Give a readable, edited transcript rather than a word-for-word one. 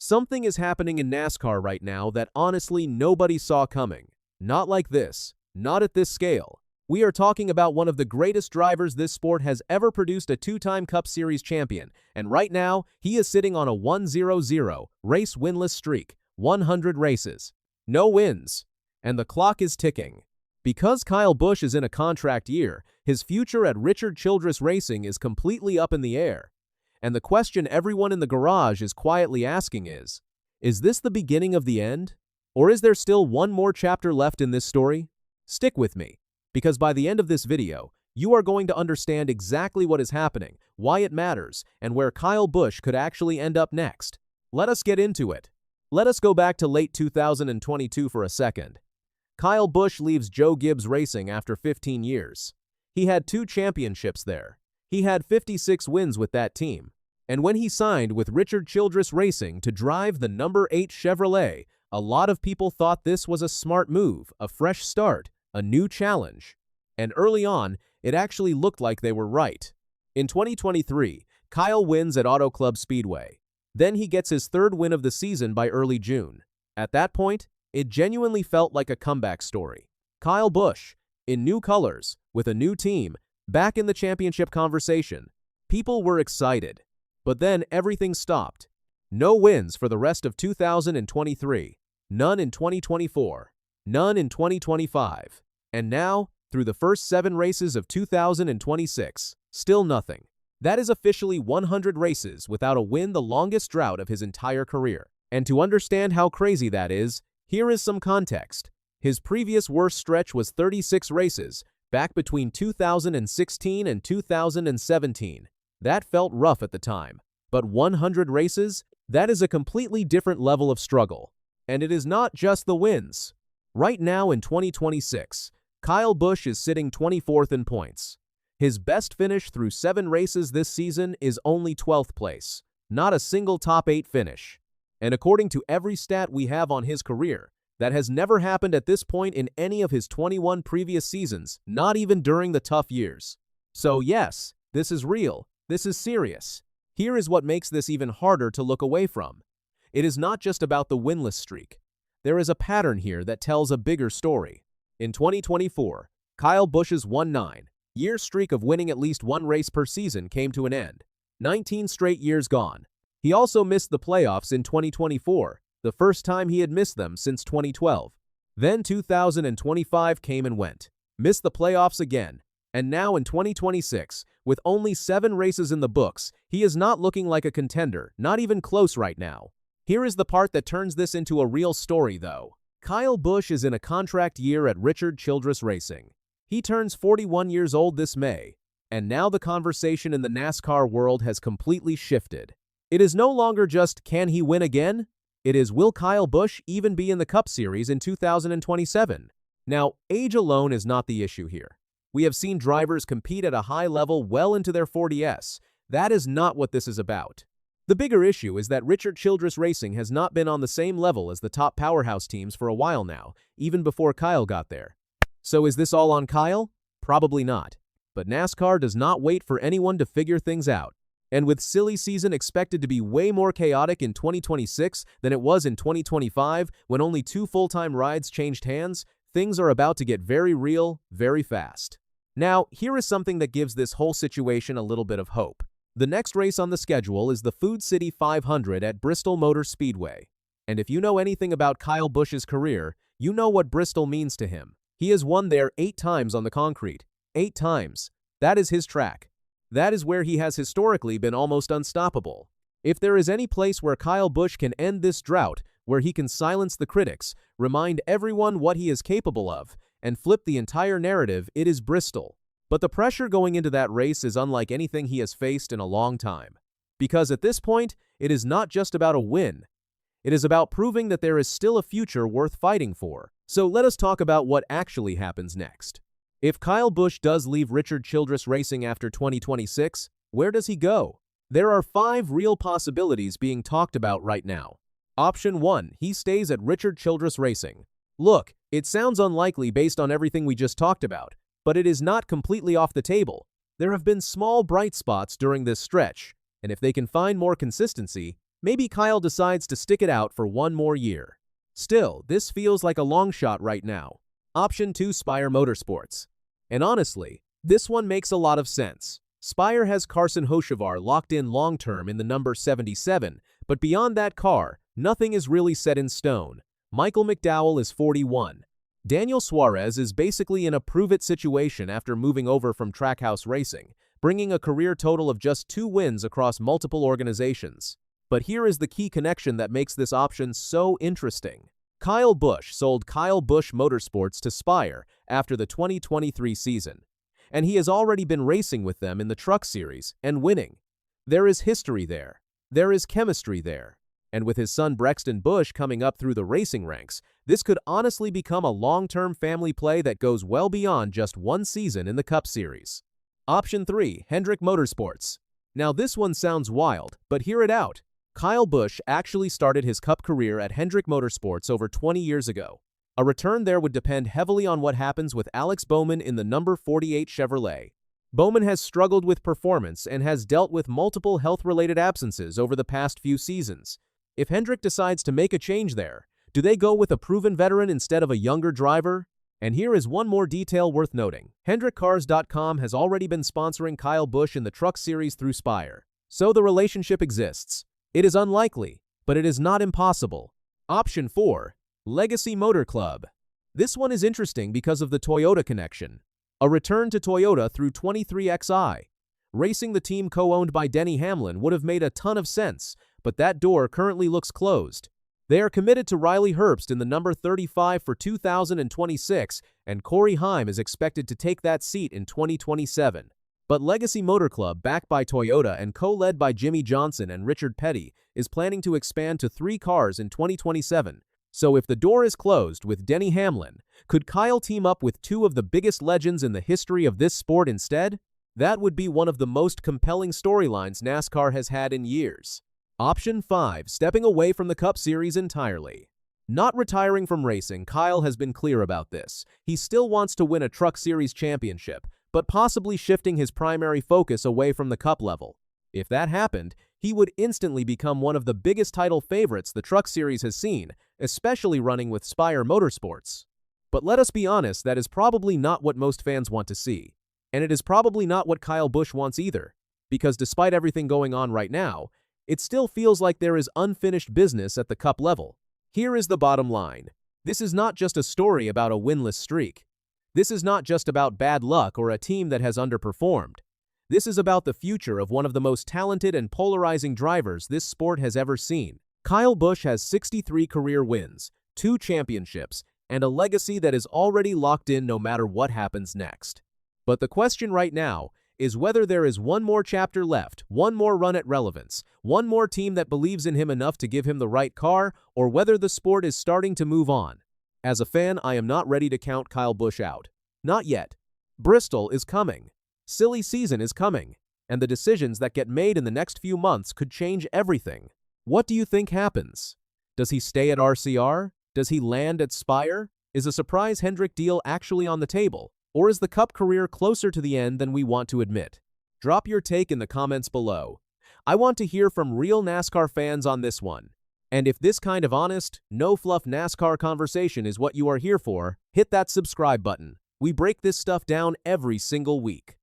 Something is happening in NASCAR right now that honestly nobody saw coming. Not like this. Not at this scale. We are talking about one of the greatest drivers this sport has ever produced, a two-time Cup Series champion, and right now, he is sitting on a 100 race winless streak, 100 races. No wins. And the clock is ticking. Because Kyle Busch is in a contract year, his future at Richard Childress Racing is completely up in the air. And the question everyone in the garage is quietly asking is this the beginning of the end? Or is there still one more chapter left in this story? Stick with me, because by the end of this video, you are going to understand exactly what is happening, why it matters, and where Kyle Busch could actually end up next. Let us get into it. Let us go back to late 2022 for a second. Kyle Busch leaves Joe Gibbs Racing after 15 years. He had 2 championships there. He had 56 wins with that team. And when he signed with Richard Childress Racing to drive the number 8 Chevrolet, a lot of people thought this was a smart move, a fresh start, a new challenge. And early on, it actually looked like they were right. In 2023, Kyle wins at Auto Club Speedway. Then he gets his 3rd win of the season by early June. At that point, it genuinely felt like a comeback story. Kyle Busch, in new colors, with a new team, back in the championship conversation. People were excited. But then everything stopped. No wins for the rest of 2023. None in 2024. None in 2025. And now, through the first 7 races of 2026, still nothing. That is officially 100 races without a win, the longest drought of his entire career. And to understand how crazy that is, here is some context. His previous worst stretch was 36 races, back between 2016 and 2017. That felt rough at the time. But 100 races? That is a completely different level of struggle. And it is not just the wins. Right now in 2026, Kyle Busch is sitting 24th in points. His best finish through 7 races this season is only 12th place. Not a single top 8 finish. And according to every stat we have on his career, that has never happened at this point in any of his 21 previous seasons, not even during the tough years. So yes, this is real. This is serious. Here is what makes this even harder to look away from. It is not just about the winless streak. There is a pattern here that tells a bigger story. In 2024, Kyle Busch's 19-year streak of winning at least 1 race per season came to an end. 19 straight years gone. He also missed the playoffs in 2024, the first time he had missed them since 2012. Then 2025 came and went. Missed the playoffs again. And now in 2026, with only 7 races in the books, he is not looking like a contender, not even close right now. Here is the part that turns this into a real story, though. Kyle Busch is in a contract year at Richard Childress Racing. He turns 41 years old this May, and now the conversation in the NASCAR world has completely shifted. It is no longer just, can he win again? It is, will Kyle Busch even be in the Cup Series in 2027? Now, age alone is not the issue here. We have seen drivers compete at a high level well into their 40s. That is not what this is about. The bigger issue is that Richard Childress Racing has not been on the same level as the top powerhouse teams for a while now, even before Kyle got there. So is this all on Kyle? Probably not. But NASCAR does not wait for anyone to figure things out. And with silly season expected to be way more chaotic in 2026 than it was in 2025, when only 2 full-time rides changed hands, things are about to get very real, very fast. Now, here is something that gives this whole situation a little bit of hope. The next race on the schedule is the Food City 500 at Bristol Motorspedway. And if you know anything about Kyle Busch's career, you know what Bristol means to him. He has won there 8 times on the concrete. 8 times. That is his track. That is where he has historically been almost unstoppable. If there is any place where Kyle Busch can end this drought, where he can silence the critics, remind everyone what he is capable of, and flip the entire narrative, it is Bristol. But the pressure going into that race is unlike anything he has faced in a long time. Because at this point, it is not just about a win. It is about proving that there is still a future worth fighting for. So let us talk about what actually happens next. If Kyle Busch does leave Richard Childress Racing after 2026, where does he go? There are 5 real possibilities being talked about right now. Option 1, he stays at Richard Childress Racing. Look, it sounds unlikely based on everything we just talked about, but it is not completely off the table. There have been small bright spots during this stretch, and if they can find more consistency, Maybe Kyle decides to stick it out for one more year. Still, this feels like a long shot right now. Option 2, Spire Motorsports. And honestly, this one makes a lot of sense. Spire has Carson Hocevar locked in long-term in the number 77, but beyond that car, nothing is really set in stone. Michael McDowell is 41. Daniel Suarez is basically in a prove-it situation after moving over from Trackhouse Racing, bringing a career total of just 2 wins across multiple organizations. But here is the key connection that makes this option so interesting. Kyle Busch sold Kyle Busch Motorsports to Spire after the 2023 season, and he has already been racing with them in the Truck Series and winning. There is history there. There is chemistry there. And with his son Brexton Busch coming up through the racing ranks, this could honestly become a long-term family play that goes well beyond just one season in the Cup Series. Option 3, Hendrick Motorsports. Now this one sounds wild, but hear it out. Kyle Busch actually started his Cup career at Hendrick Motorsports over 20 years ago. A return there would depend heavily on what happens with Alex Bowman in the number 48 Chevrolet. Bowman has struggled with performance and has dealt with multiple health-related absences over the past few seasons. If Hendrick decides to make a change there, do they go with a proven veteran instead of a younger driver? And here is one more detail worth noting. HendrickCars.com has already been sponsoring Kyle Busch in the Truck Series through Spire. So the relationship exists. It is unlikely, but it is not impossible. Option 4, Legacy Motor Club. This one is interesting because of the Toyota connection. A return to Toyota through 23XI. Racing the team co-owned by Denny Hamlin would have made a ton of sense, but that door currently looks closed. They are committed to Riley Herbst in the number 35 for 2026, and Corey Heim is expected to take that seat in 2027. But Legacy Motor Club, backed by Toyota and co-led by Jimmy Johnson and Richard Petty, is planning to expand to 3 cars in 2027. So if the door is closed with Denny Hamlin, could Kyle team up with 2 of the biggest legends in the history of this sport instead? That would be one of the most compelling storylines NASCAR has had in years. Option 5, stepping away from the Cup Series entirely. Not retiring from racing, Kyle has been clear about this. He still wants to win a Truck Series championship, but possibly shifting his primary focus away from the Cup level. If that happened, he would instantly become one of the biggest title favorites the Truck Series has seen, especially running with Spire Motorsports. But let us be honest, that is probably not what most fans want to see. And it is probably not what Kyle Busch wants either, because despite everything going on right now, it still feels like there is unfinished business at the Cup level. Here is the bottom line. This is not just a story about a winless streak. This is not just about bad luck or a team that has underperformed. This is about the future of one of the most talented and polarizing drivers this sport has ever seen. Kyle Busch has 63 career wins, 2 championships, and a legacy that is already locked in no matter what happens next. But the question right now is whether there is one more chapter left, one more run at relevance, one more team that believes in him enough to give him the right car, or whether the sport is starting to move on. As a fan, I am not ready to count Kyle Busch out. Not yet. Bristol is coming. Silly season is coming. And the decisions that get made in the next few months could change everything. What do you think happens? Does he stay at RCR? Does he land at Spire? Is a surprise Hendrick deal actually on the table? Or is the Cup career closer to the end than we want to admit? Drop your take in the comments below. I want to hear from real NASCAR fans on this one. And if this kind of honest, no-fluff NASCAR conversation is what you are here for, hit that subscribe button. We break this stuff down every single week.